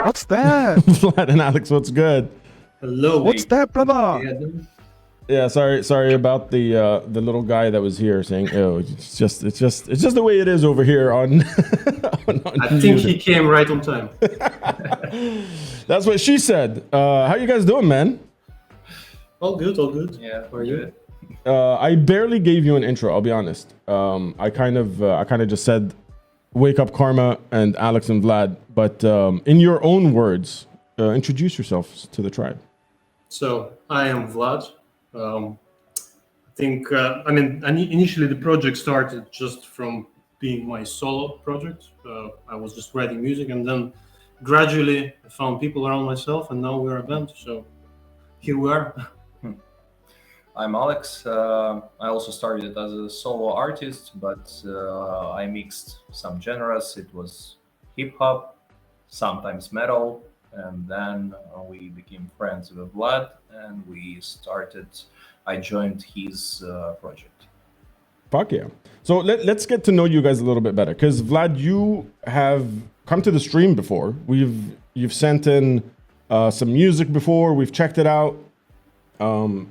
What's that? Vlad and Alex, what's good? Hello. What's that, brother? Yeah, sorry about the little guy that was here saying, "Oh, it's just the way it is over here on." I think he came right on time. That's what she said. How you guys doing, man? All good, all good. Yeah, How are you? I barely gave you an intro. I'll be honest. I kind of just said, "Wake up, Karma," and Alex and Vlad. But in your own words, introduce yourselves to the tribe. So I am Vlad. I think initially the project started just from being my solo project. I was just writing music, and then gradually I found people around myself, and now we're a band. So here we are. I'm Alex. I also started as a solo artist, but I mixed some genres. It was hip hop, sometimes metal, and then we became friends with Vlad, and I joined his project. Fuck yeah. So let's get to know you guys a little bit better. Because Vlad, you have come to the stream before. You've sent in some music before. We've checked it out,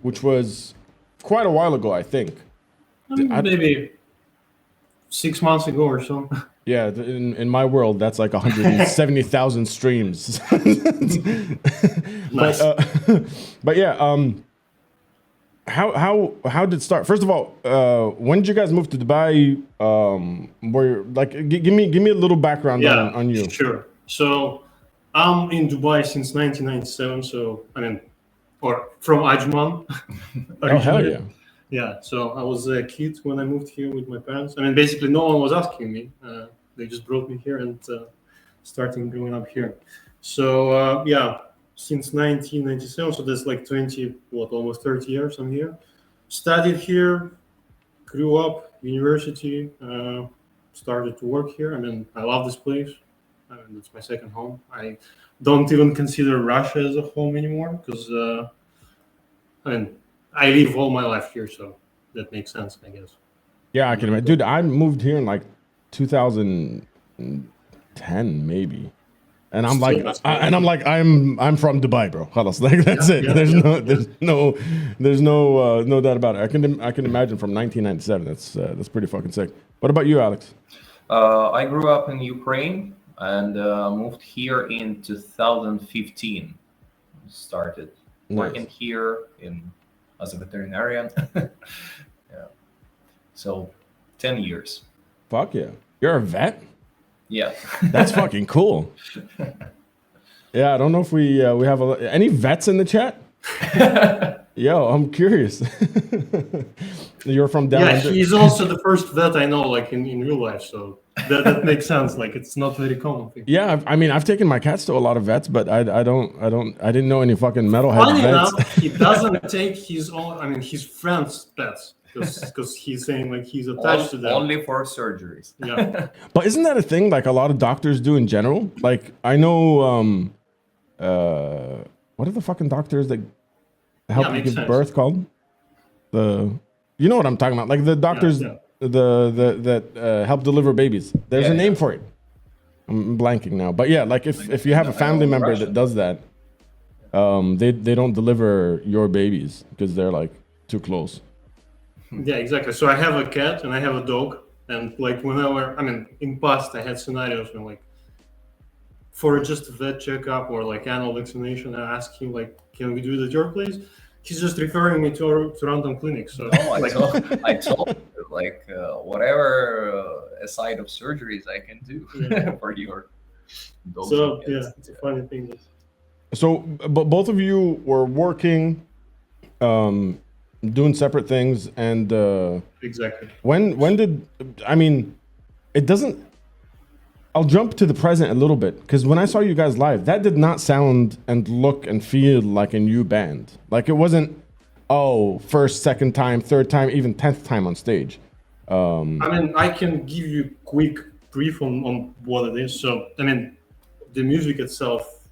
which was quite a while ago, I think. Maybe 6 months ago or so. Yeah, in my world, that's like 170,000 streams. Nice. But yeah, how did it start? First of all, when did you guys move to Dubai? Give me a little background on you. Sure. So I'm in Dubai since 1997. So or from Ajman. Oh hell yeah! Yeah. So I was a kid when I moved here with my parents. Basically, no one was asking me. They just brought me here and starting growing up here. So since 1997, so that's like almost 30 years I'm here. Studied here, grew up, university, started to work here. I love this place. It's my second home. I don't even consider Russia as a home anymore because I live all my life here, so that makes sense, I guess. Yeah, I can imagine. Dude, I moved here in like 2010 maybe. And I'm like, I'm from Dubai, bro. Like that's it. There's no doubt about it. I can imagine from 1997. That's pretty fucking sick. What about you, Alex? I grew up in Ukraine and moved here in 2015. Started working here as a veterinarian. Yeah. So 10 years. Fuck yeah. You're a vet? Yeah. That's fucking cool. Yeah, I don't know if we have any vets in the chat? Yo, I'm curious. You're from down under. He's also the first vet I know, like in real life, so that makes sense. Like it's not very common thing. Yeah, I've taken my cats to a lot of vets, but I didn't know any fucking metalhead Funny vets. enough, he doesn't take his own. His friends' pets. Because he's saying like he's attached to them. Only for surgeries. Yeah. But isn't that a thing like a lot of doctors do in general? Like I know what are the fucking doctors that help you give birth called? You know what I'm talking about? Like the doctors that help deliver babies. There's a name for it. I'm blanking now. But yeah, like if you have a family member that does that, they don't deliver your babies because they're like too close. Yeah, exactly. So I have a cat and I have a dog, and like whenever in past I had scenarios when like for just a vet checkup or like annual vaccination, I ask him like, "Can we do it at your place?" He's just referring me to random clinics. So no, I told him, like whatever aside of surgeries I can do for your dog. So yeah, it's a funny thing. So, but both of you were working. Doing separate things and exactly. When did it doesn't. I'll jump to the present a little bit because when I saw you guys live, that did not sound and look and feel like a new band. Like it wasn't first, second time, third time, even 10th time on stage. I can give you a quick brief on what it is. So the music itself,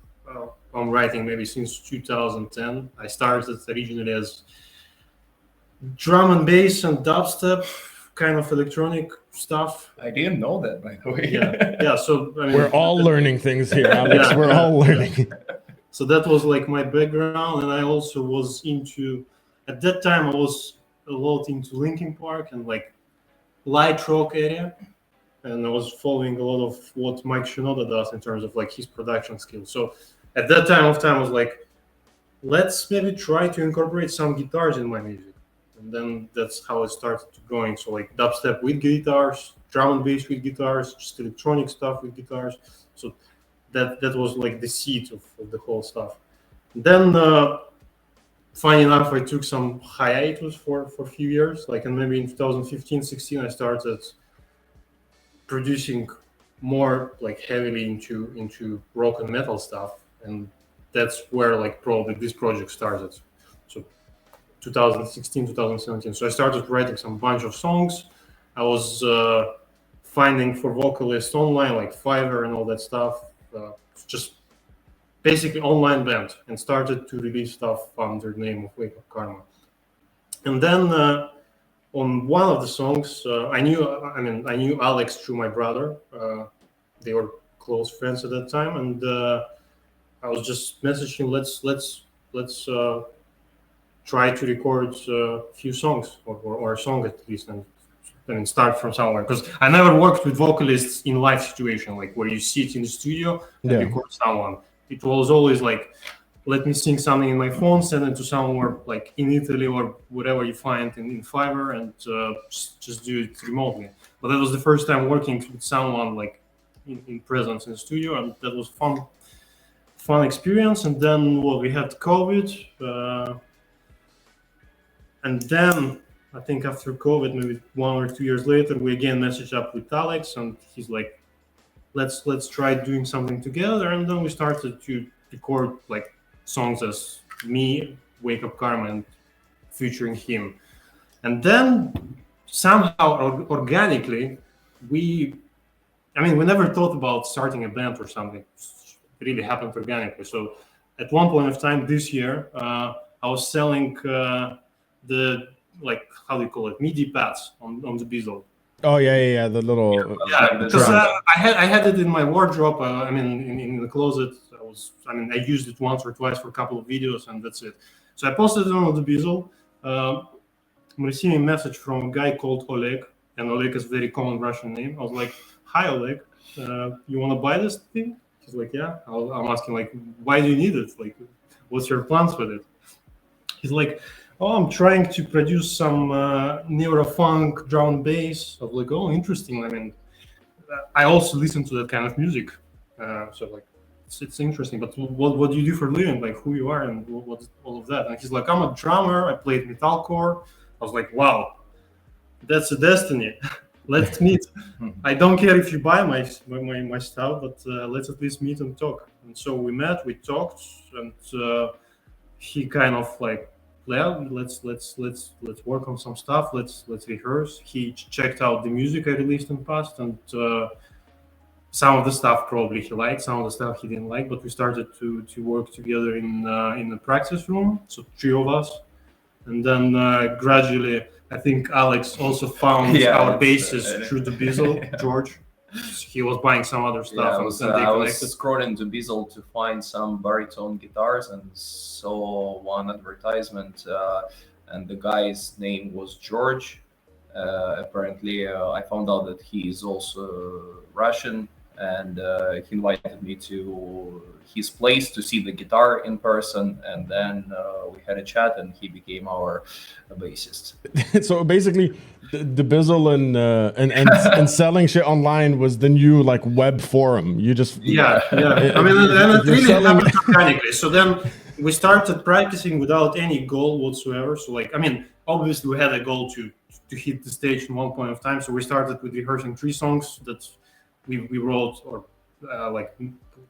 I'm writing maybe since 2010. I started originally as drum and bass and dubstep, kind of electronic stuff. I didn't know that, by the way. Yeah. So I mean, We're all learning things here, Alex. Yeah. We're all learning. So that was like my background, and I also was into. At that time, I was a lot into Linkin Park and like light rock area, and I was following a lot of what Mike Shinoda does in terms of like his production skills. So at that time I was like, let's maybe try to incorporate some guitars in my music. And then that's how it started to going. So like dubstep with guitars, drum and bass with guitars, just electronic stuff with guitars. So that was like the seed of the whole stuff. Then funny enough, I took some hiatus for a few years. Like, and maybe in 2015, 16, I started producing more like heavily into rock and metal stuff, and that's where like probably this project started. So 2016, 2017. So I started writing some bunch of songs. I was finding for vocalists online, like Fiverr and all that stuff. Just basically online band, and started to release stuff under the name of Wake Up Karma. And then on one of the songs, I knew Alex through my brother. They were close friends at that time, and I was just messaging, let's try to record a few songs or a song at least, and start from somewhere. Because I never worked with vocalists in live situation, like where you sit in the studio and record someone. It was always like, let me sing something in my phone, send it to somewhere like in Italy or whatever you find in Fiverr, and just do it remotely. But that was the first time working with someone like in presence in the studio, and that was fun experience. And then we had COVID, and then I think after COVID, maybe 1 or 2 years later, we again messaged up with Alex, and he's like, let's try doing something together. And then we started to record like songs as me, Wake Up Karma, and featuring him. And then somehow organically, we never thought about starting a band or something. It really happened organically. So at one point of time this year, I was selling the, like, how do you call it, MIDI pads on the Beazle. Oh yeah, the little Because I had it in my wardrobe. In the closet. I used it once or twice for a couple of videos, and that's it. So I posted it on the Beazle. I'm receiving a message from a guy called Oleg, and Oleg is a very common Russian name. I was like, "Hi Oleg, you want to buy this thing?" He's like, "Yeah." I'm asking like, "Why do you need it? Like, what's your plans with it?" He's like, "Oh, I'm trying to produce some neurofunk drum and bass." I was like, "Oh, interesting." I also listen to that kind of music, so like, it's interesting. But what do you do for a living? Like, who you are and what all of that? And he's like, "I'm a drummer. I played metalcore." I was like, "Wow, that's a destiny." Let's meet. I don't care if you buy my stuff, but let's at least meet and talk. And so we met, we talked, and he kind of like, "Yeah, let's work on some stuff. Let's rehearse." He checked out the music I released in the past, and some of the stuff probably he liked, some of the stuff he didn't like. But we started to work together in the practice room, so 3 of us, and then gradually, I think Alex also found our bassist through the Beazle, George. He was buying some other stuff, and they I was connected. scrolling to Beazle to find some baritone guitars and saw one advertisement, and the guy's name was George. Apparently, I found out that he is also Russian, and he invited me to his place to see the guitar in person, and then we had a chat, and he became our bassist. So basically, the Bizzle and selling shit online was the new like web forum. You just And it really happened organically. So then we started practicing without any goal whatsoever. So obviously we had a goal to hit the stage in one point of time. So we started with rehearsing 3 songs that we wrote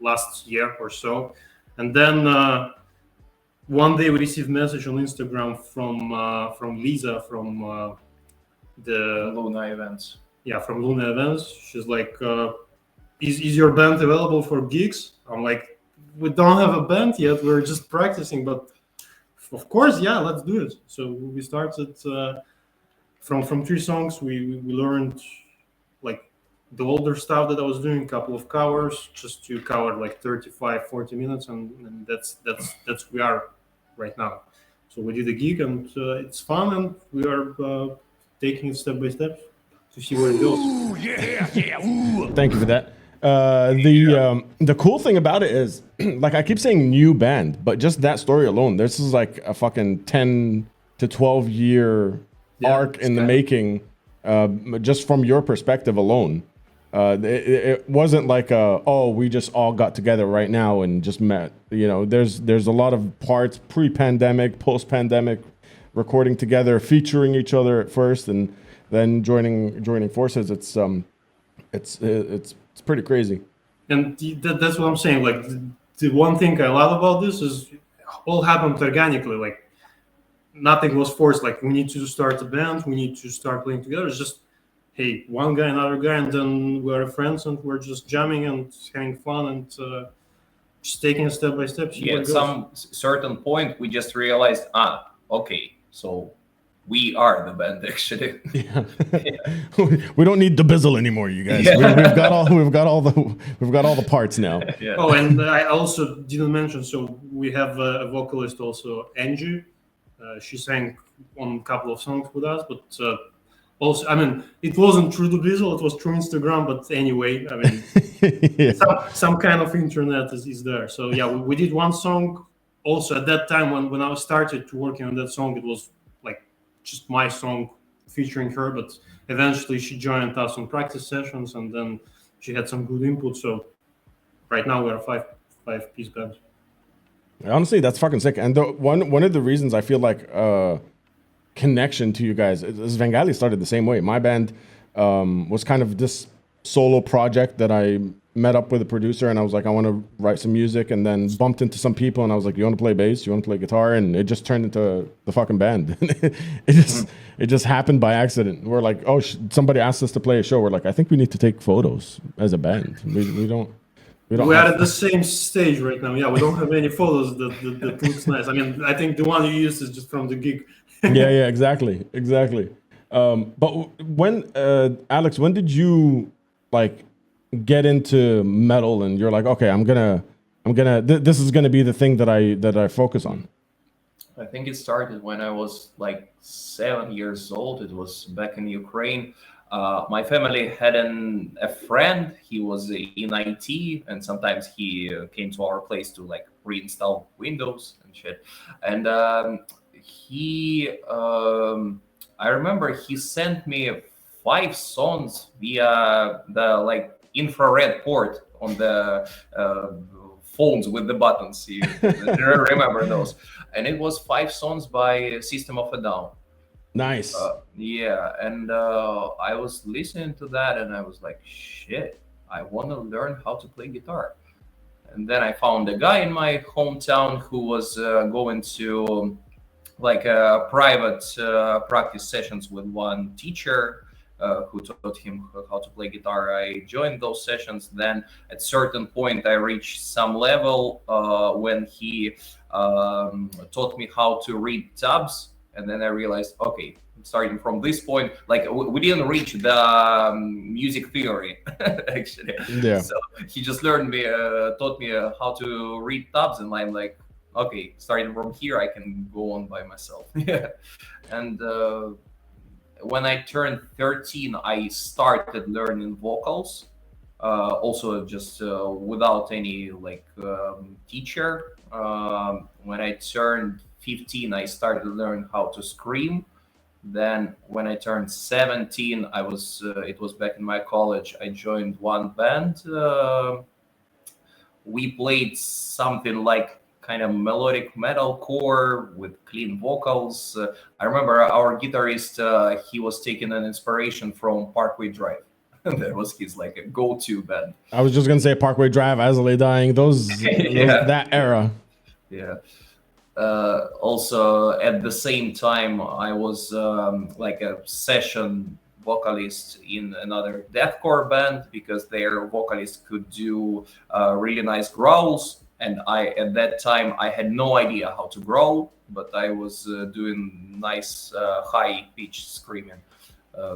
last year or so, and then one day we received a message on Instagram from Lisa from the Luna events. Yeah, from Luna events. She's like, is your band available for gigs? I'm like, we don't have a band yet, we're just practicing, but of course, yeah, let's do it. So we started from 3 songs. We learned like the older stuff that I was doing, a couple of covers, just to cover like 35, 40 minutes, and that's we are right now. So we did a gig, and it's fun, and we are taking it step by step to see where it goes. Thank you for that. The cool thing about it is, like I keep saying new band, but just that story alone, this is like a fucking 10 to 12 year arc in the making, just from your perspective alone. It wasn't like we just all got together right now and just met. You know, there's a lot of parts pre-pandemic, post-pandemic, recording together, featuring each other at first, and then joining forces. It's pretty crazy. And that's what I'm saying. Like the one thing I love about this is all happened organically. Like nothing was forced. Like we need to start a band, we need to start playing together. It's just, hey, one guy, another guy, and then we're friends, and we're just jamming and having fun, and just taking it step by step. Yeah, at some certain point, we just realized, okay, so we are the band actually. Yeah. We don't need the bizzle anymore, you guys. Yeah. We've got all the parts now. Yeah. Oh, and I also didn't mention. So we have a vocalist also, Angie. She sang on a couple of songs with us, but also, I mean, it wasn't through the bizzle; it was through Instagram. But anyway, I mean, yeah. some kind of internet is there. So yeah, we did one song. Also, at that time when I started working on that song, it was just my song featuring her, but eventually she joined us on practice sessions, and then she had some good input. So right now we're a five-piece band. Honestly, that's fucking sick. And one of the reasons I feel like connection to you guys is Svengali started the same way. My band was kind of this solo project that I met up with a producer, and I was like, I want to write some music, and then bumped into some people, and I was like, you want to play bass? You want to play guitar? And it just turned into the fucking band. It just happened by accident. We're like, somebody asked us to play a show. We're like, I think we need to take photos as a band. We don't. We are at the same stage right now. Yeah, we don't have any photos that looks nice. I mean, I think the one you used is just from the gig. yeah, exactly. But when Alex, when did you get into metal and you're like, okay, I'm gonna this is gonna be the thing that I focus on? I think it started when I was like 7 years old. It was back in Ukraine. My family had a friend. He was in IT, and sometimes he came to our place to reinstall Windows and shit. And I remember he sent me 5 songs via the infrared port on the phones with the buttons. You remember those? And it was 5 songs by System of a Down. Nice. Yeah, and I was listening to that, and I was like, shit, I want to learn how to play guitar. And then I found a guy in my hometown who was going to private practice sessions with one teacher who taught him how to play guitar. I joined those sessions. Then at certain point I reached some level when he taught me how to read tabs, and then I realized, okay, starting from this point, we didn't reach the music theory actually. Yeah. So he just taught me how to read tabs, and I'm like, okay, starting from here I can go on by myself. Yeah. And when I turned 13, I started learning vocals, also just without any teacher. When I turned 15, I started to learn how to scream. Then when I turned 17, it was back in my college, I joined one band. We played something like kind of melodic metalcore with clean vocals. I remember our guitarist, he was taking an inspiration from Parkway Drive. That was his a go-to band. I was just gonna say Parkway Drive, As I Lay Dying, that era. Yeah. Also, at the same time, I was a session vocalist in another deathcore band, because their vocalist could do really nice growls. And at that time, I had no idea how to growl, but I was doing nice high pitch screaming.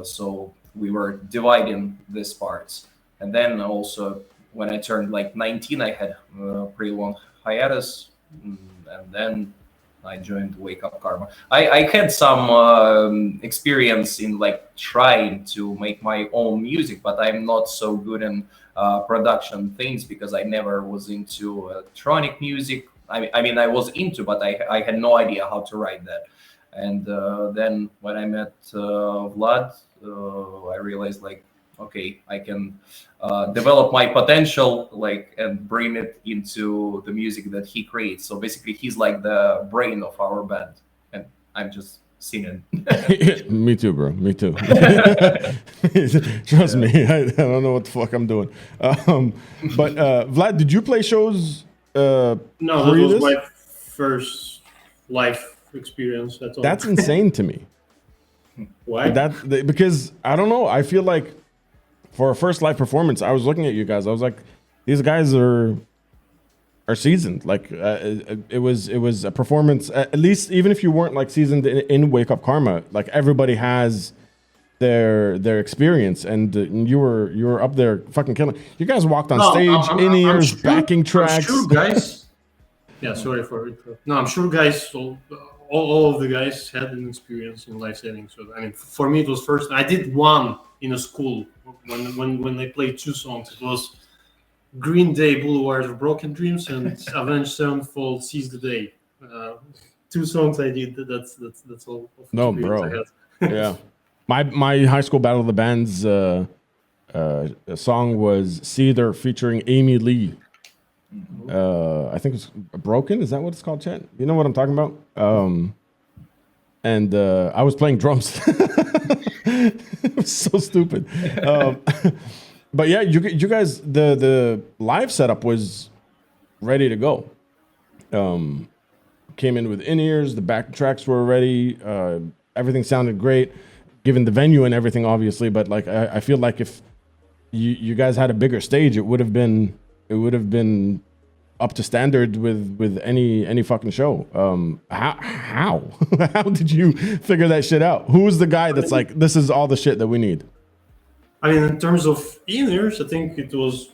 So we were dividing these parts. And then also when I turned like 19, I had a pretty long hiatus, and then I joined Wake Up Karma. I had some experience in like trying to make my own music, but I'm not so good in production things because I never was into electronic music. I mean, I was into, but I had no idea how to write that. And then when I met Vlad, I realized like, okay, I can develop my potential, like, and bring it into the music that he creates. So basically, he's like the brain of our band, and I'm just singing. Me too, bro. Me too. Trust me, I don't know what the fuck I'm doing. But Vlad, did you play shows? No, that was my first live experience at all. That's insane to me. Why? Because I don't know. I feel like for a first live performance, I was looking at you guys. I was like, these guys are seasoned. Like it was a performance. At least even if you weren't like seasoned in Wake Up Karma, like everybody has their experience, and you were up there fucking killing. You guys walked on stage, in-ears, backing tracks. I'm sure, guys. Yeah, sorry for it. No, I'm sure, guys. All of the guys had an experience in live settings. So I mean, for me, it was first. I did one in a school when they played two songs. It was Green Day, Boulevard of Broken Dreams, and Avenged Sevenfold, Seize the Day. Two songs I did. That's all. No, bro. I had. Yeah, my high school battle of the bands song was Cedar featuring Amy Lee. I think it's Broken. Is that what it's called, Chet? You know what I'm talking about? And I was playing drums. It was so stupid. But yeah, you guys, the live setup was ready to go. Came in with in-ears, the back tracks were ready. Everything sounded great, given the venue and everything, obviously. But like, I feel like if you guys had a bigger stage, it would have been up to standard with any fucking show. How how did you figure that shit out? Who's the guy that's like, this is all the shit that we need? I mean, in terms of in-ears, I think it was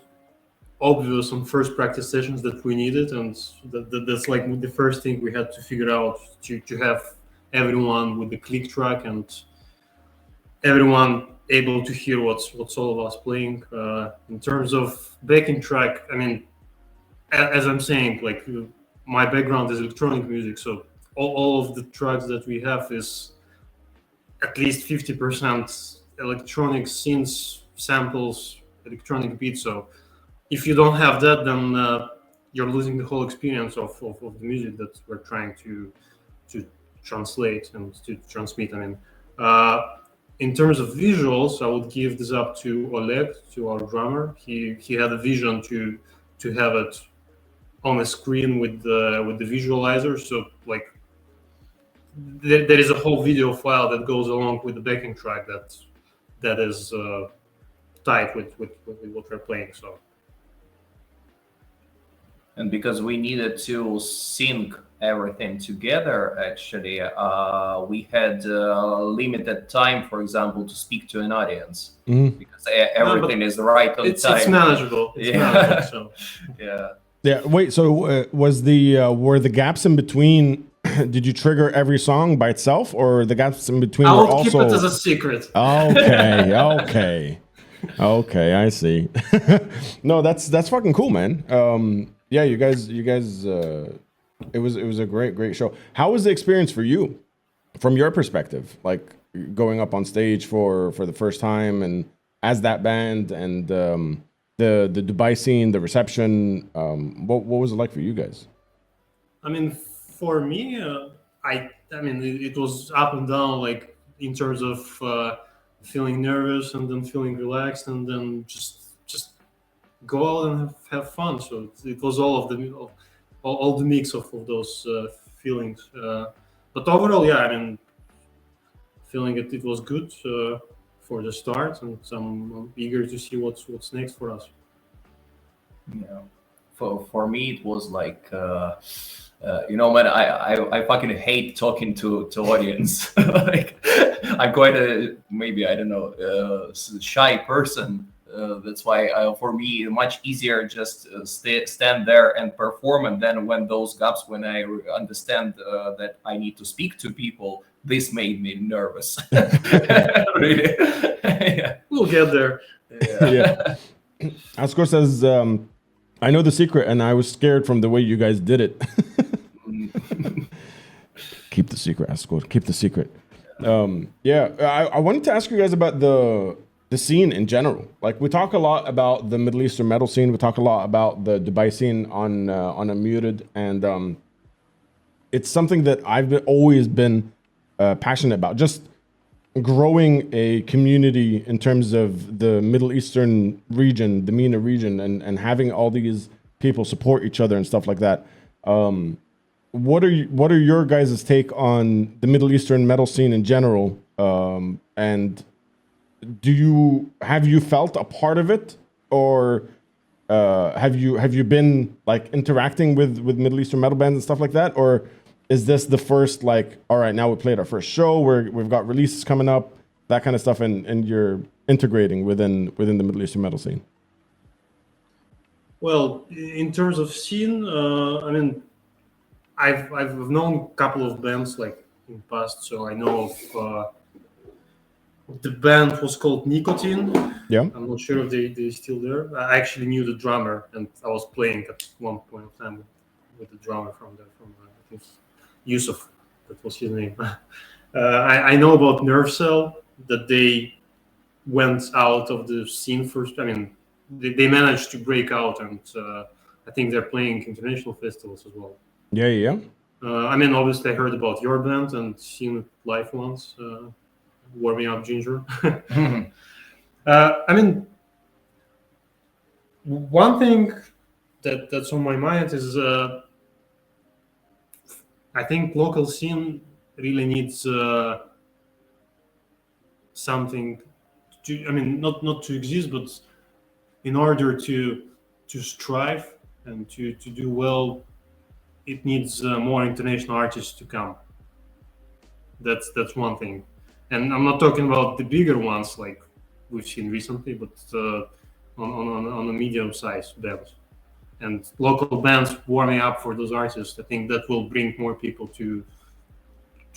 obvious on first practice sessions that we needed, and that's like the first thing we had to figure out to have everyone with the click track and everyone able to hear what's all of us playing. In terms of backing track, I mean, as I'm saying, like my background is electronic music, so all of the tracks that we have is at least 50% electronic synths, samples, electronic beats. So if you don't have that, then you're losing the whole experience of the music that we're trying to translate and to transmit. I mean, in terms of visuals, I would give this up to Oleg, to our drummer. He had a vision to have it on the screen with the visualizer. So like there is a whole video file that goes along with the backing track that is tied with what we're playing. So. And because we needed to sync everything together, actually, we had limited time, for example, to speak to an audience, because everything is right on time. It's manageable. Manageable, so. Yeah. Yeah. Wait. So was were the gaps in between? Did you trigger every song by itself, or the gaps in between were also? I will keep it as a secret. Okay. Okay. I see. No, that's fucking cool, man. Yeah, you guys. It was a great show. How was the experience for you, from your perspective? Like going up on stage for the first time and as that band, and the Dubai scene, the reception. What was it like for you guys? I mean, for me, I mean, it was up and down. Like in terms of feeling nervous and then feeling relaxed and then just go out and have fun. So it was all the mix of those feelings. But overall, yeah, I mean, feeling it was good for the start, and I'm eager to see what's next for us. Yeah, for me it was like Man, I fucking hate talking to audience. Like, I'm quite a, maybe, I don't know, shy person. That's why for me much easier just stand there and perform, and then when those gaps, when I understand that I need to speak to people, this made me nervous. Really. Yeah. We'll get there. Yeah. Ascor says, I know the secret, and I was scared from the way you guys did it. Keep the secret, Ascor. Keep the secret. I wanted to ask you guys about the scene in general. Like, we talk a lot about the Middle Eastern metal scene. We talk a lot about the Dubai scene on Unmuted, and it's something that I've always been passionate about. Just growing a community in terms of the Middle Eastern region, the MENA region, and having all these people support each other and stuff like that. What are your guys' take on the Middle Eastern metal scene in general? And have you felt a part of it, or have you been like interacting with Middle Eastern metal bands and stuff like that, or is this the first, like, all right, now we played our first show, we've got releases coming up, that kind of stuff, and you're integrating within the Middle Eastern metal scene? Well, in terms of scene, I mean, I've known a couple of bands like in the past, so I know of the band was called Nicotine. Yeah. I'm not sure if they're still there. I actually knew the drummer, and I was playing at one point of time with the drummer from I think Yusuf, that was his name. I know about Nerve Cell, that they went out of the scene first. I mean, they managed to break out, and I think they're playing international festivals as well. Yeah. I mean, obviously, I heard about your band and seen it live once, Warming Up Ginger. I mean, one thing that's on my mind is I think local scene really needs something to, I mean, not to exist, but in order to strive and to do well, it needs more international artists to come. That's one thing, and I'm not talking about the bigger ones like we've seen recently, but on a medium-sized bands and local bands warming up for those artists. I think that will bring more people to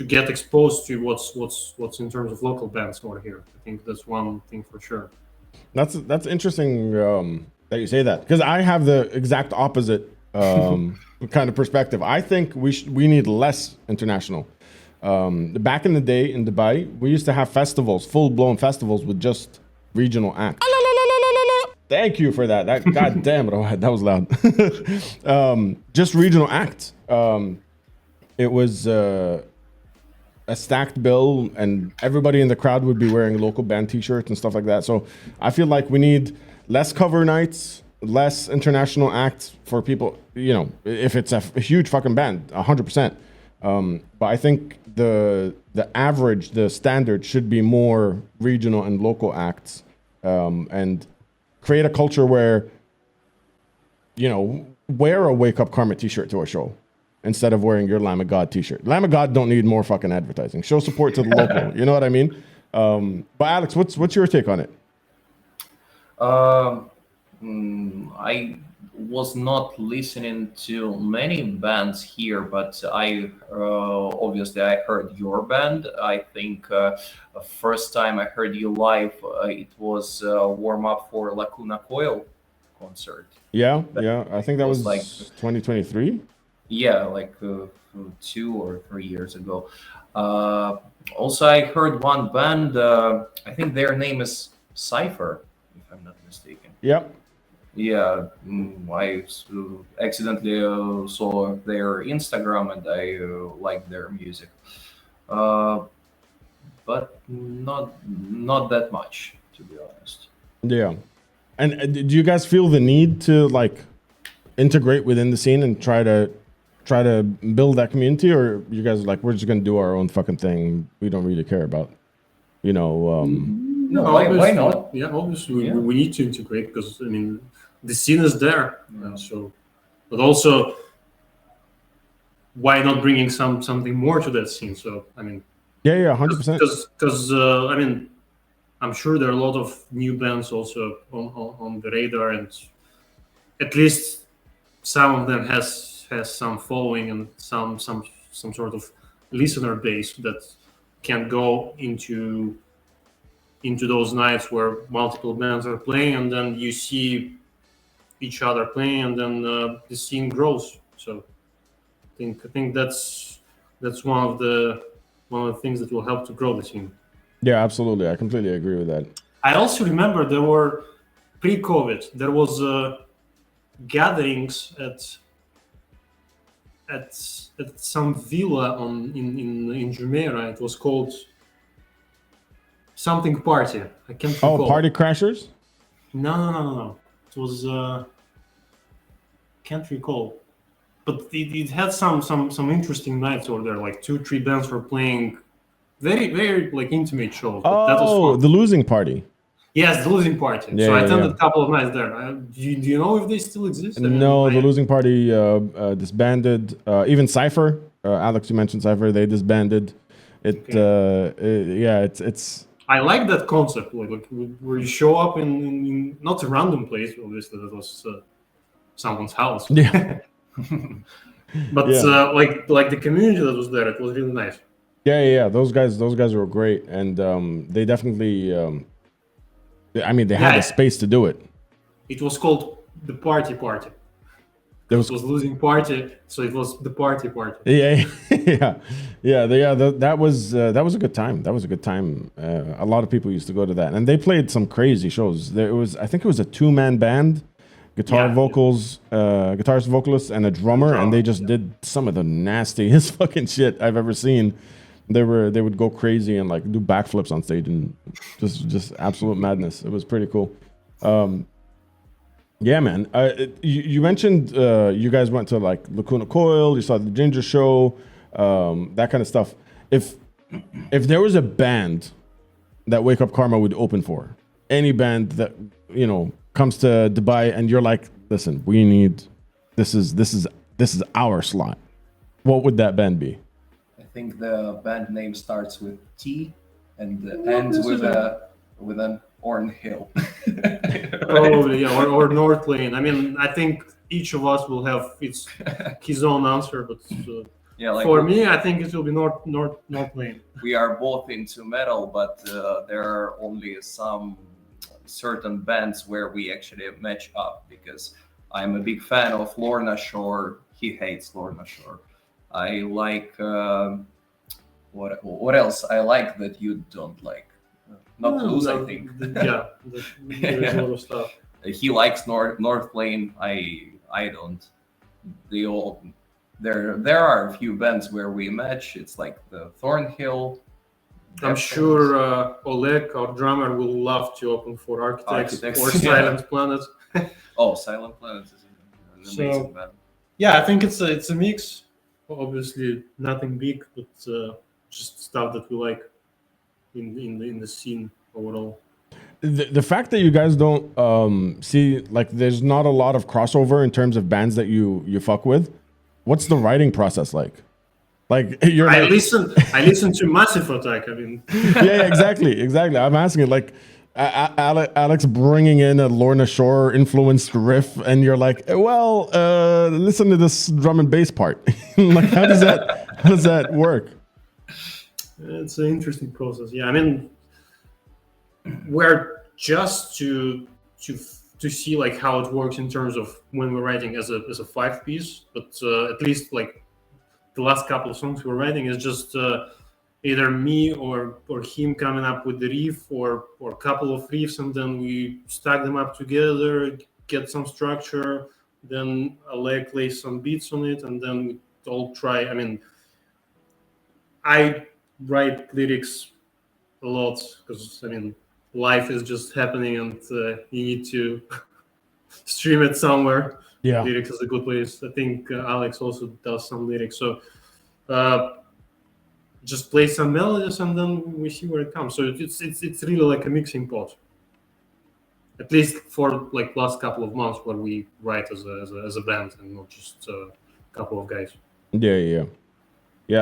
get exposed to what's in terms of local bands over here. I think that's one thing for sure. That's interesting that you say that, because I have the exact opposite kind of perspective. I think we need less international. Back in the day in Dubai, we used to have festivals, full-blown festivals with just regional acts. Thank you for that. God damn it, that was loud. Just regional acts. It was a stacked bill, and everybody in the crowd would be wearing local band T-shirts and stuff like that. So I feel like we need less cover nights, less international acts for people. You know, if it's a huge fucking band, 100%. But I think the average, the standard should be more regional and local acts, and create a culture where, you know, wear a Wake Up Karma T-shirt to a show instead of wearing your Lamb of God T-shirt. Lamb of God don't need more fucking advertising. Show support to the local. You know what I mean? But Alex, what's your take on it? I was not listening to many bands here, but I obviously I heard your band. I think first time I heard you live, it was warm up for Lacuna Coil concert. Yeah. I think that was like 2023. Yeah, like 2 or 3 years ago. Also, I heard one band. I think their name is Cypher, if I'm not mistaken. Yep. Yeah, I accidentally saw their Instagram, and I liked their music, but not that much, to be honest. Yeah. And do you guys feel the need to like integrate within the scene and try to build that community, or you guys are like, we're just gonna do our own fucking thing, we don't really care about, you know? No, why not? Yeah, obviously we need to integrate, because I mean the scene is there. So, but also why not bringing something more to that scene? So I mean, Yeah, 100%. Because I mean, I'm sure there are a lot of new bands also on the radar, and at least some of them has some following and some sort of listener base that can go into those nights where multiple bands are playing, and then you see each other playing, and then the scene grows. So I think that's one of the things that will help to grow the scene. Yeah, absolutely. I completely agree with that. I also remember there were pre-COVID. There was gatherings at some villa in Jumeirah. It was called something party. I can't recall. Oh, Party Crashers? No. It was can't recall. But it had some interesting nights over there. Like 2-3 bands were playing very like intimate shows. But that was fun. The Losing Party. Yes, the Losing Party. Yeah, so I yeah, attended yeah. a couple of nights there. Do you know if they still exist? No, the Losing Party disbanded. Even Cypher, Alex, you mentioned Cypher. They disbanded. Yeah, it's. I like that concept, like where you show up in not a random place. Obviously, that was someone's house. Yeah. But Yeah. like the community that was there, it was really nice. Yeah. Those guys were great, and they definitely. I mean, they had the space to do it. It was called the Party. It was Losing Party, so it was the Party. Yeah. That was a good time. That was a good time. A lot of people used to go to that, and they played some crazy shows. I think it was a 2-man band, guitarist, vocalist, and a drummer, and they just did some of the nastiest fucking shit I've ever seen. They would go crazy and like do backflips on stage and just absolute madness. It was pretty cool. Yeah, man. You mentioned you guys went to like Lacuna Coil. You saw the Ginger Show, that kind of stuff. If there was a band that Wake Up Karma would open for, any band that comes to Dubai, and you're like, listen, we need this is our slot. What would that band be? I think the band name starts with T and ends with an Orange Hill. Probably, yeah, or North Lane. I mean, I think each of us will have his own answer, but for me, I think it will be North Lane. We are both into metal, but there are only some certain bands where we actually match up, because I'm a big fan of Lorna Shore. He hates Lorna Shore. I like what else? I like that you don't like. Not Blues, I think. There is a lot of stuff. He likes North Lane. I don't. There are a few bands where we match. It's like the Thornhill. I'm sure Oleg, our drummer, will love to open for Architects or Silent Planet. Oh, Silent Planet is an amazing band. Yeah, I think it's a mix. Obviously, nothing big, but just stuff that we like in the scene overall. The fact that you guys don't see, like, there's not a lot of crossover in terms of bands that you fuck with. What's the writing process like? Like, I listen to Massive Attack. I mean, yeah, exactly. I'm asking, like, Alex bringing in a Lorna Shore influenced riff, and you're like, well, listen to this drum and bass part. Like, how does that work? It's an interesting process. Yeah, I mean, we're just to see like how it works in terms of when we're writing as a 5-piece, but at least like the last couple of songs we're writing is just either me or him coming up with the riff or a couple of riffs, and then we stack them up together, get some structure, then Alec lays some beats on it, and then we all try. I mean, I write lyrics a lot because, I mean, life is just happening, and you need to stream it somewhere. Yeah, lyrics is a good place. I think Alex also does some lyrics, so just play some melodies and then we see where it comes. So it's really like a mixing pot, at least for like last couple of months where we write as a band and not just a couple of guys. Yeah,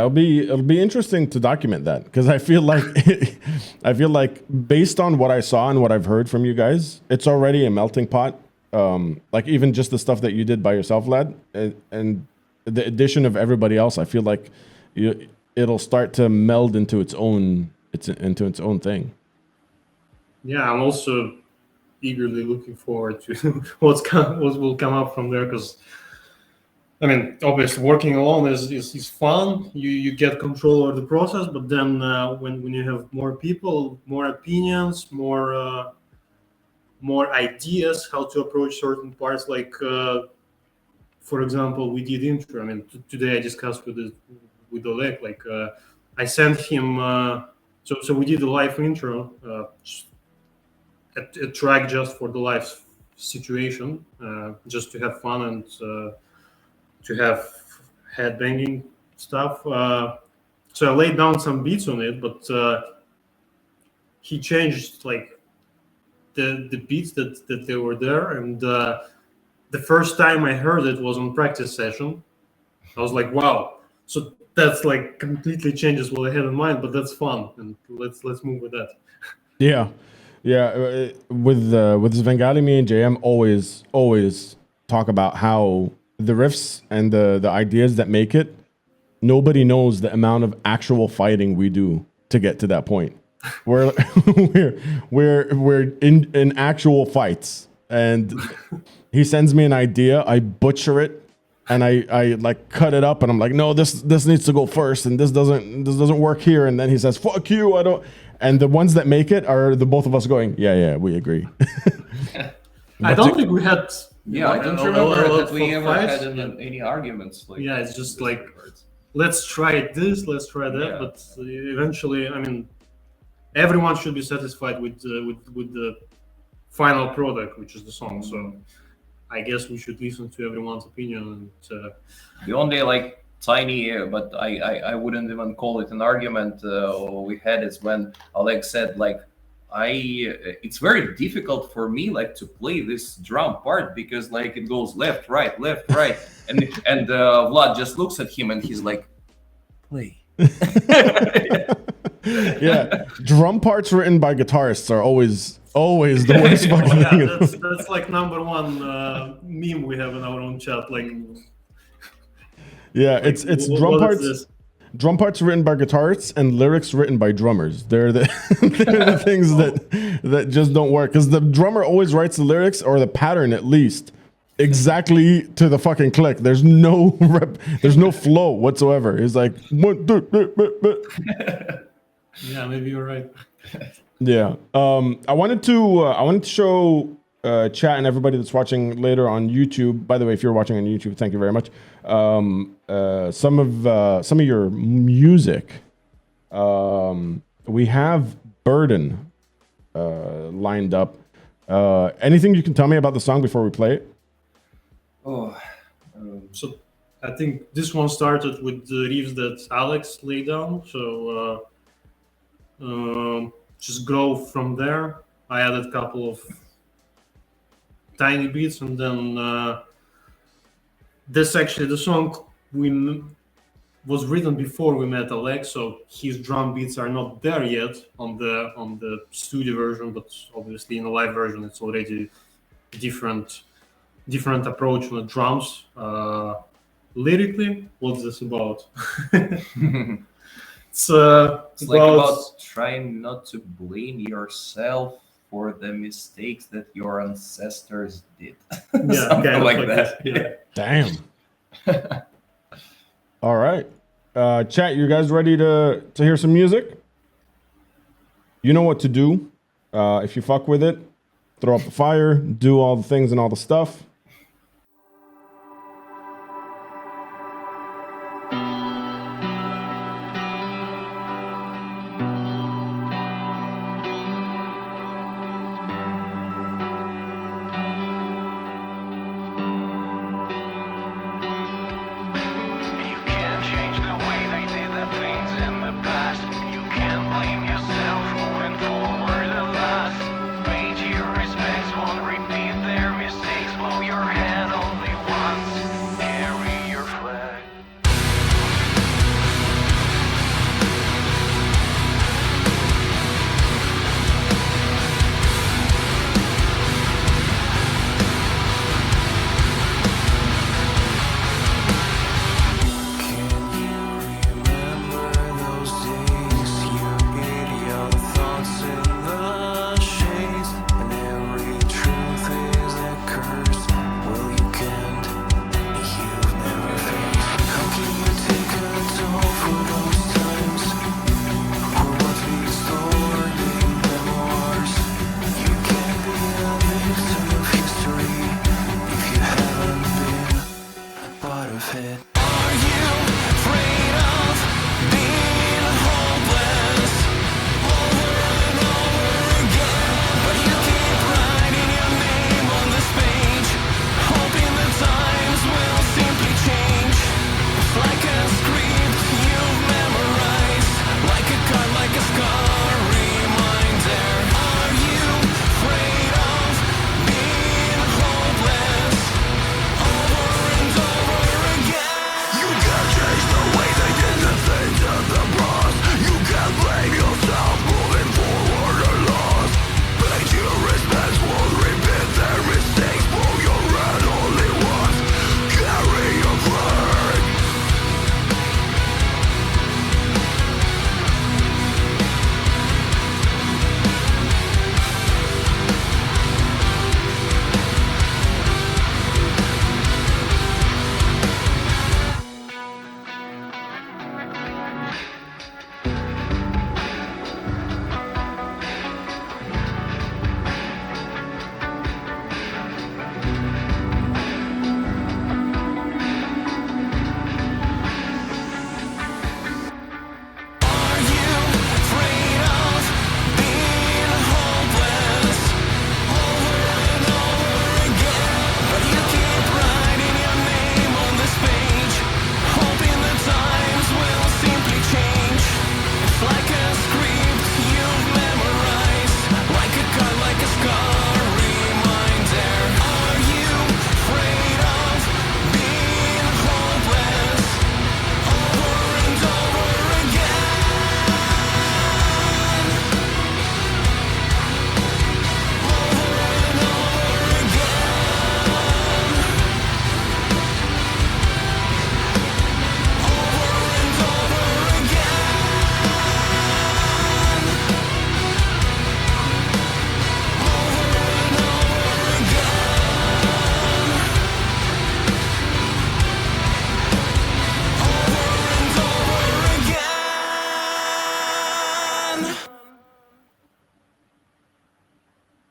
it'll be interesting to document that because I feel like based on what I saw and what I've heard from you guys, it's already a melting pot. Like even just the stuff that you did by yourself, Vlad, and the addition of everybody else, I feel like it'll start to meld into its own thing. Yeah, I'm also eagerly looking forward to what will come up from there because. I mean, obviously, working alone is fun. You get control over the process, but then when you have more people, more opinions, more ideas how to approach certain parts, like for example, we did intro. I mean, today I discussed with Oleg. Like I sent him. So we did a live intro, a track just for the live situation, just to have fun and. To have headbanging stuff. So I laid down some beats on it, but he changed like the beats that they were there. And the first time I heard it was on practice session. I was like, wow. So that's like completely changes what I had in mind, but that's fun. And let's move with that. Yeah. With Svengali, me and JM always talk about how the riffs and the ideas that make it, nobody knows the amount of actual fighting we do to get to that point. We're in actual fights, and he sends me an idea, I butcher it, and I like cut it up, and I'm like, no, this needs to go first, and this doesn't work here, and then he says, fuck you, I don't. And the ones that make it are the both of us going, yeah, we agree. I don't think we had. Yeah, I don't remember that we ever had any arguments. Like, yeah, it's just like, let's try this, let's try that. Yeah. But eventually, I mean, everyone should be satisfied with the final product, which is the song. So I guess we should listen to everyone's opinion. And the only like tiny, but I wouldn't even call it an argument we had is when Oleg said like, it's very difficult for me like to play this drum part because like it goes left right and Vlad just looks at him and he's like, play. Yeah, drum parts written by guitarists are always the worst fucking thing. That's like number one meme we have in our own chat. Like, yeah, like, it's drum parts. Drum parts written by guitarists and lyrics written by drummers. They're the things that just don't work because the drummer always writes the lyrics or the pattern at least exactly to the fucking click. There's no there's no flow whatsoever. It's like yeah, maybe you're right. Yeah. I wanted to show chat and everybody that's watching later on YouTube. By the way, if you're watching on YouTube, thank you very much. Some of your music. We have Burden lined up. Anything you can tell me about the song before we play it? So I think this one started with the riffs that Alex laid down. So just grow from there. I added a couple of tiny beats, and then this actually the song was written before we met Alex, so his drum beats are not there yet on the studio version, but obviously in the live version it's already different approach on the drums. Lyrically, what's this about? It's about trying not to blame yourself for the mistakes that your ancestors did. Yeah, kind of like that. Yeah. Damn. All right. Chat, you guys ready to hear some music? You know what to do. If you fuck with it, throw up the fire, do all the things and all the stuff. Respects won't repeat their mistakes. Blow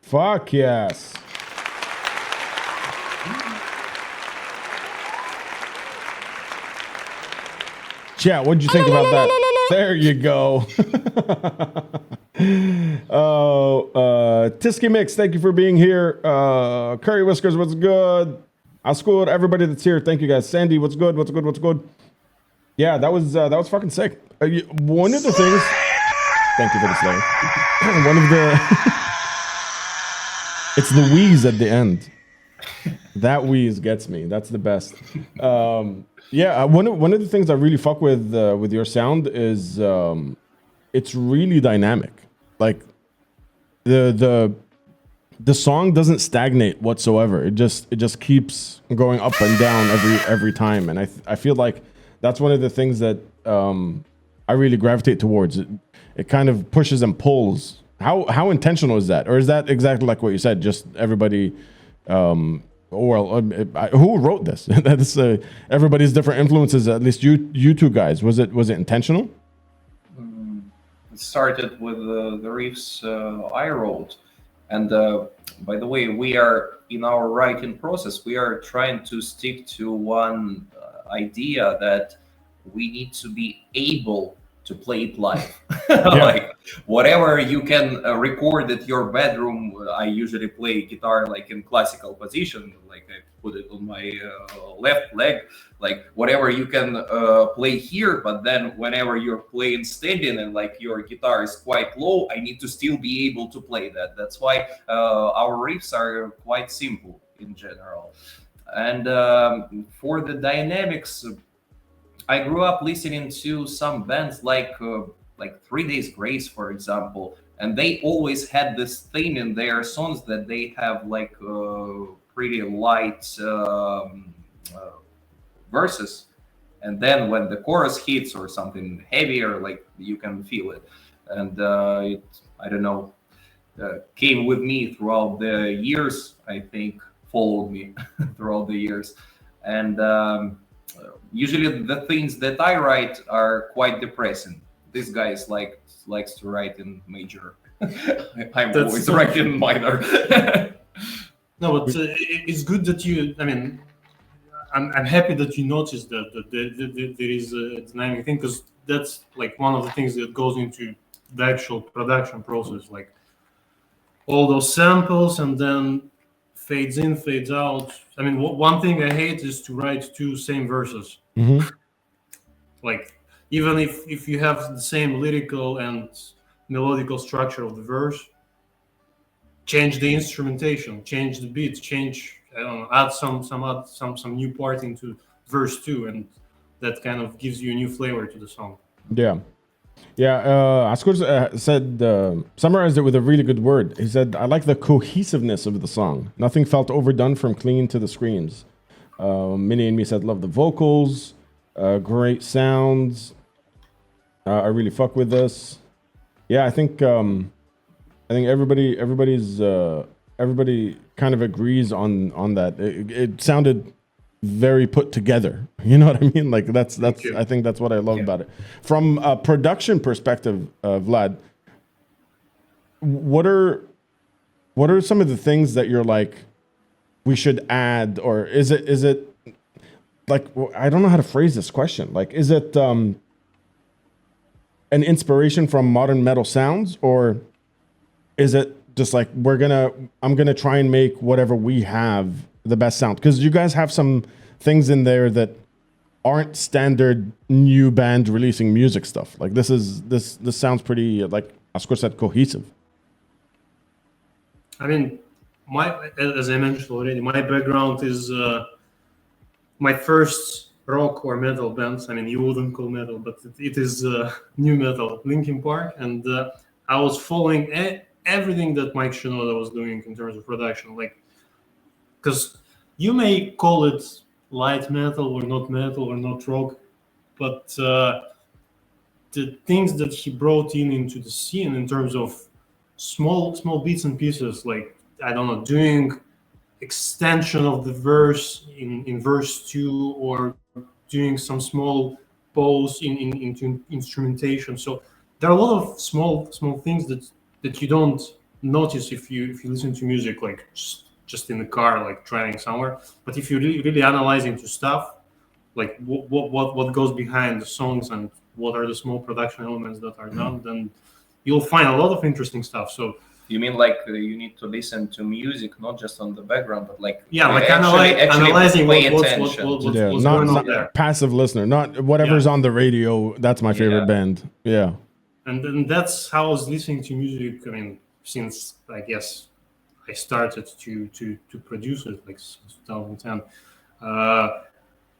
Fuck yes. Chat, what'd you think about that? There you go. Tisky Mix, thank you for being here. Curry Whiskers, what's good? Askud, everybody that's here, thank you guys. Sandy, what's good? What's good? What's good? Yeah, that was fucking sick. One of the things. Thank you for the Slayer. One of the. It's the wheeze at the end. That wheeze gets me. That's the best. Yeah, one of the things I really fuck with your sound is it's really dynamic. Like the song doesn't stagnate whatsoever. It just keeps going up and down every time, and I feel like that's one of the things that I really gravitate towards. It kind of pushes and pulls. How intentional is that, or is that exactly like what you said? Just everybody. Who wrote this? That's everybody's different influences. At least you two guys. Was it intentional? It started with the riffs I wrote, and by the way, we are in our writing process. We are trying to stick to one idea that we need to be able to play it live. Like whatever you can record at your bedroom. I usually play guitar like in classical position, like I put it on my left leg, like whatever you can play here, but then whenever you're playing standing and like your guitar is quite low, I need to still be able to play that. That's why our riffs are quite simple in general. And for the dynamics, I grew up listening to some bands like 3 Days Grace, for example, and they always had this theme in their songs that they have like pretty light verses, and then when the chorus hits or something heavier, like you can feel it, and it, I don't know, came with me throughout the years. I think followed me throughout the years, and. Usually the things that I write are quite depressing. This guy likes to write in major. I'm always writing minor. No, but it's good that you. I mean, I'm happy that you noticed that there is a dynamic thing, because that's like one of the things that goes into the actual production process, like all those samples and then fades in, fades out. I mean, one thing I hate is to write two same verses. Mm-hmm. Like, even if you have the same lyrical and melodical structure of the verse, change the instrumentation, change the beat, I don't know, add some new part into verse 2, and that kind of gives you a new flavor to the song. Yeah. Askur said, summarized it with a really good word. He said, I like the cohesiveness of the song. Nothing felt overdone from clean to the screams. Minnie and me said, love the vocals, great sounds. I really fuck with this. Yeah, I think everybody kind of agrees on that. It sounded very put together. You know what I mean? Like that's I think that's what I love about it. From a production perspective, Vlad, what are some of the things that you're like, we should add, or is it like, I don't know how to phrase this question. Like, is it an inspiration from modern metal sounds, or is it just like I'm gonna try and make whatever we have the best sound? Because you guys have some things in there that aren't standard new band releasing music stuff. Like this sounds pretty, like Askur said, cohesive. I mean, as I mentioned already, my background is my first rock or metal bands. I mean, you wouldn't call metal, but it is new metal, Linkin Park, and I was following everything that Mike Shinoda was doing in terms of production, like, because you may call it light metal or not rock, but the things that he brought into the scene in terms of small bits and pieces, like, I don't know, doing extension of the verse in verse 2, or doing some small pause into instrumentation. So there are a lot of small things that you don't notice if you listen to music like just in the car, like driving somewhere. But if you really analyze into stuff, like what goes behind the songs and what are the small production elements that are done, then you'll find a lot of interesting stuff. So You mean like you need to listen to music, not just on the background, but like yeah, like actually analyzing pay what's attention. what's not, going on not there. passive listener, not whatever's Yeah. on the radio. That's my favorite Yeah. band. Yeah. And then that's how I was listening to music. I mean, since I guess I started to produce it like since 2010.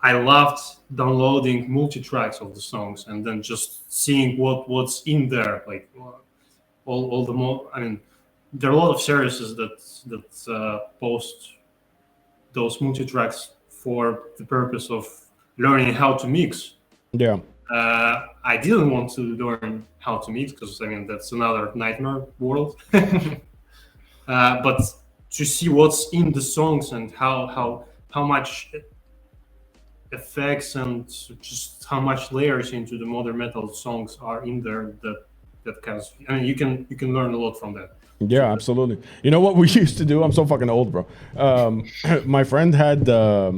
I loved downloading multi-tracks of the songs and then just seeing what's in there, like all the more. I mean, there are a lot of services that post those multi-tracks for the purpose of learning how to mix. Yeah. I didn't want to learn how to mix because I mean that's another nightmare world. But to see what's in the songs and how much effects and just how much layers into the modern metal songs are in there, that kind of, I mean you can learn a lot from that. Yeah, absolutely. You know what we used to do? I'm so fucking old, bro. My friend had a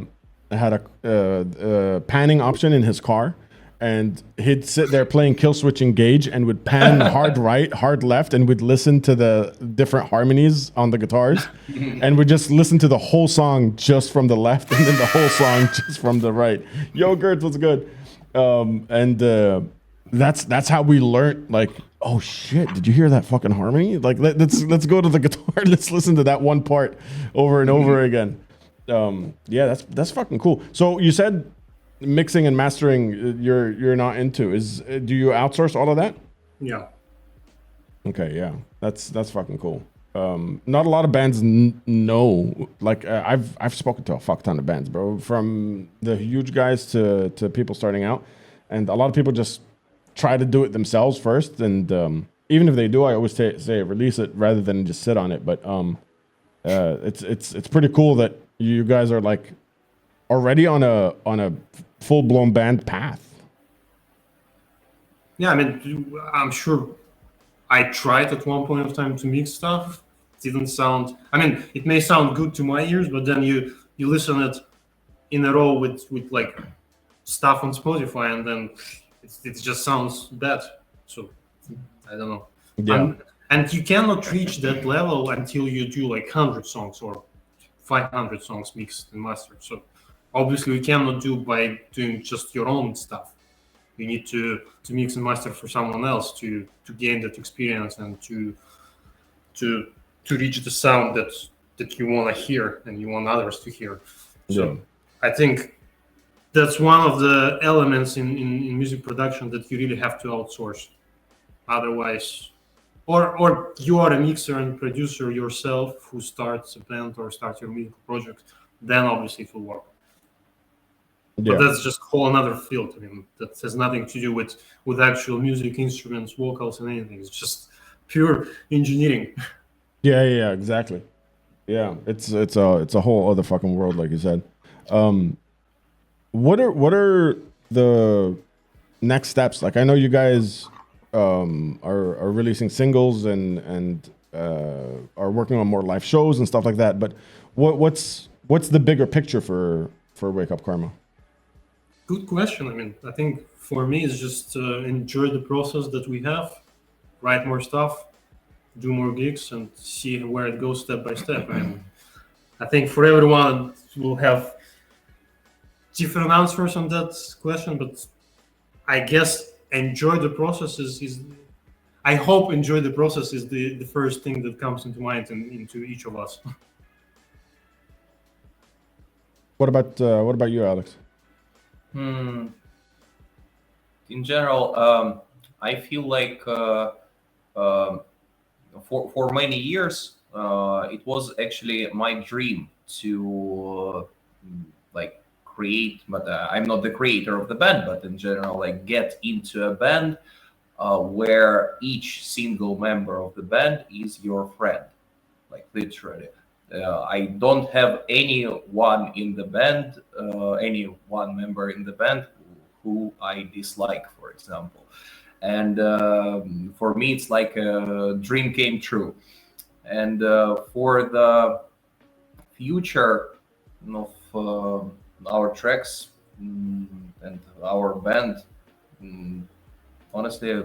panning option in his car, and he'd sit there playing Kill Switch Engage and would pan hard right, hard left, and would listen to the different harmonies on the guitars, and would just listen to the whole song just from the left, and then the whole song just from the right. Yo, Gert, what's good? That's how we learned. Like, oh shit, did you hear that fucking harmony? Like, let's go to the guitar. Let's listen to that one part over and over again. Yeah, that's fucking cool. So you said mixing and mastering you're not into. Do you outsource all of that? Yeah. Okay, yeah, that's fucking cool. Not a lot of bands know. Like I've spoken to a fuck ton of bands, bro, from the huge guys to people starting out, and a lot of people just try to do it themselves first, and even if they do, I always say release it rather than just sit on it. But it's pretty cool that you guys are like already on a full-blown band path. Yeah, I mean, I'm sure I tried at one point of time to mix stuff. It didn't sound. I mean, it may sound good to my ears, but then you listen it in a row with like stuff on Spotify, and then it just sounds bad. So I don't know. Yeah. And you cannot reach that level until you do like 100 songs or 500 songs mixed and mastered. So obviously you cannot do by doing just your own stuff. You need to mix and master for someone else to gain that experience and to reach the sound that you want to hear and you want others to hear. So Yeah. I think that's one of the elements in music production that you really have to outsource. Otherwise, or you are a mixer and producer yourself who starts a band or starts your musical project, then obviously it will work. Yeah. But that's just whole another field. I mean, that has nothing to do with actual music, instruments, vocals, and anything. It's just pure engineering. Yeah, exactly. Yeah, it's a whole other fucking world, like you said. What are the next steps? Like, I know you guys are releasing singles and are working on more live shows and stuff like that. But what's the bigger picture for Wake Up Karma? Good question. I mean, I think for me it's just enjoy the process that we have, write more stuff, do more gigs, and see where it goes step by step. And I think for everyone we'll have different answers on that question, but I guess enjoy the process is I hope enjoy the process is the first thing that comes into mind and into each of us. What about you, Alex? In general, I feel like for many years it was actually my dream to like create, but I'm not the creator of the band, but in general, like get into a band where each single member of the band is your friend, like literally. I don't have anyone in the band, any one member in the band who I dislike, for example. And for me, it's like a dream came true. And for the future of our tracks and our band, honestly,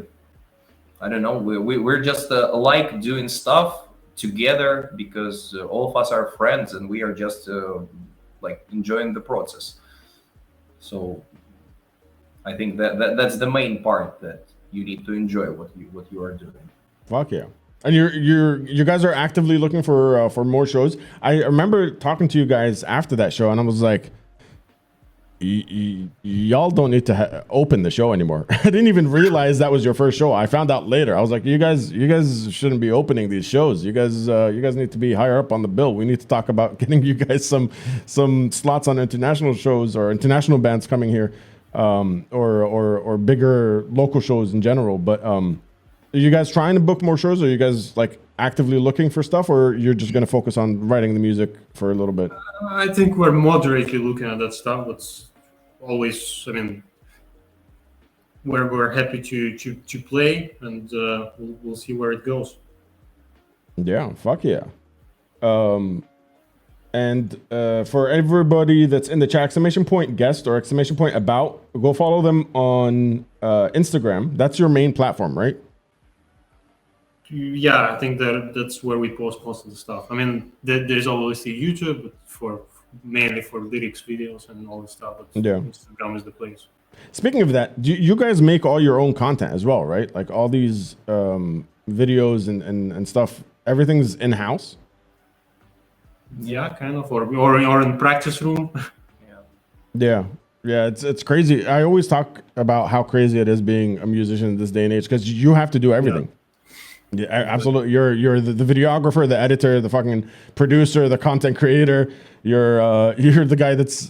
I don't know. We're just like doing stuff together because all of us are friends and we are just like enjoying the process. So I think that's the main part, that you need to enjoy what you are doing. Fuck yeah. And you guys are actively looking for more shows. I remember talking to you guys after that show, and I was like, y'all don't need to open the show anymore. I didn't even realize that was your first show. I found out later. I was like, you guys shouldn't be opening these shows. You guys need to be higher up on the bill. We need to talk about getting you guys some slots on international shows or international bands coming here, or bigger local shows in general. But are you guys trying to book more shows? Or are you guys like actively looking for stuff, or you're just going to focus on writing the music for a little bit? I think we're moderately looking at that stuff. It's always, I mean, we're happy to play, and we'll see where it goes. Yeah, fuck yeah. And for everybody that's in the chat, exclamation point guest or exclamation point about, go follow them on Instagram. That's your main platform, right? Yeah, I think that's where we post most of the stuff. I mean, there's obviously YouTube, but mainly for lyrics videos and all the stuff. But yeah, Instagram is the place. Speaking of that, you guys make all your own content as well, right? Like all these videos and stuff, everything's in-house? Yeah, kind of, or in practice room. Yeah, it's crazy. I always talk about how crazy it is being a musician in this day and age, because you have to do everything. Yeah, absolutely. You're the videographer, the editor, the fucking producer, the content creator. You're the guy that's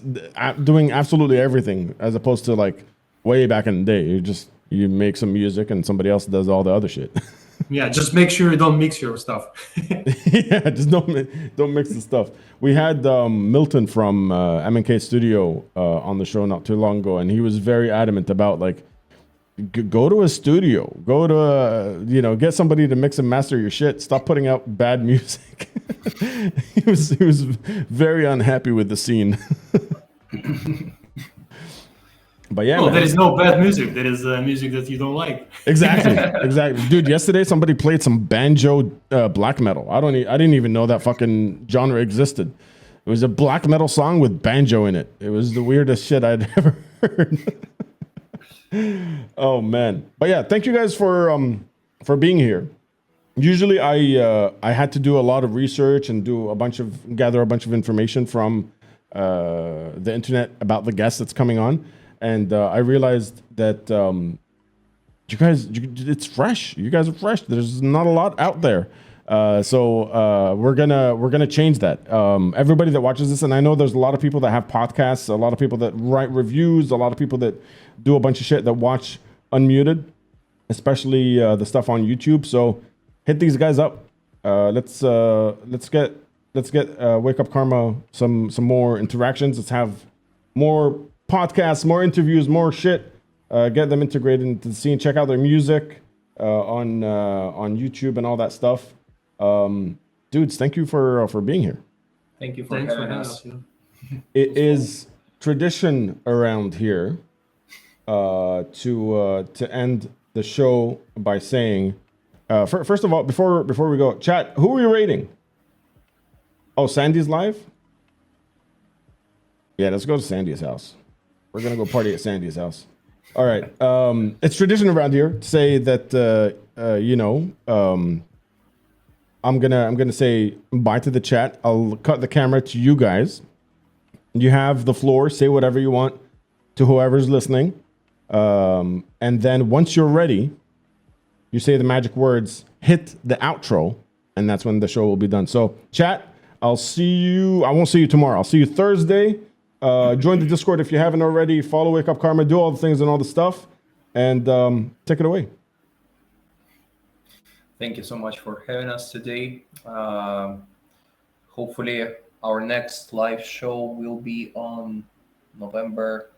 doing absolutely everything, as opposed to like way back in the day. You make some music and somebody else does all the other shit. Yeah, just make sure you don't mix your stuff. Yeah, just don't mix the stuff. We had Milton from M&K Studio on the show not too long ago, and he was very adamant about like, go to a studio, go to get somebody to mix and master your shit. Stop putting out bad music. he was very unhappy with the scene. But yeah, there is no bad music. There is music that you don't like. Exactly, dude. Yesterday somebody played some banjo black metal. I didn't even know that fucking genre existed. It was a black metal song with banjo in it. It was the weirdest shit I'd ever heard. Oh man. But yeah, thank you guys for being here. Usually I had to do a lot of research and gather a bunch of information from the internet about the guest that's coming on, and I realized that you guys, it's fresh. You guys are fresh. There's not a lot out there. So we're gonna change that. Everybody that watches this, and I know there's a lot of people that have podcasts, a lot of people that write reviews, a lot of people that do a bunch of shit that watch unmuted, especially the stuff on YouTube. So hit these guys up. Let's get Wake Up Karma some more interactions. Let's have more podcasts, more interviews, more shit. Get them integrated into the scene. Check out their music on YouTube and all that stuff. Dudes, thank you for being here. Thank you for having us. It is tradition around here to end the show by saying, first of all, before we go, chat, who are we rating? Oh, Sandy's live? Yeah, let's go to Sandy's house. We're gonna go party at Sandy's house. All right. It's tradition around here to say that I'm gonna say bye to the chat. I'll cut the camera to you guys. You have the floor. Say whatever you want to whoever's listening, and then once you're ready, you say the magic words, hit the outro, and that's when the show will be done. So, chat, I'll see you. I won't see you tomorrow. I'll see you Thursday. Join the Discord if you haven't already. Follow Wake Up Karma. Do all the things and all the stuff, and take it away. Thank you so much for having us today. Hopefully, our next live show will be on November.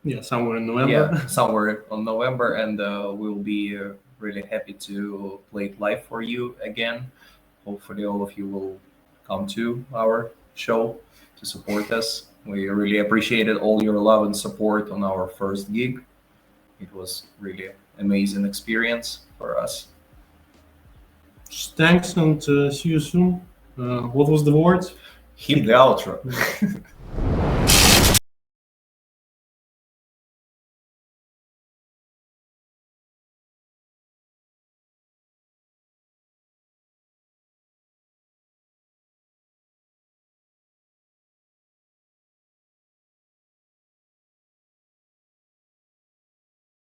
Yeah, somewhere in November. Yeah, somewhere on November, and we'll be really happy to play it live for you again. hopefully all of you will come to our show to support us. We really appreciated all your love and support on our first gig. It was really an amazing experience for us. Thanks, and see you soon. What was the word? Hit the outro.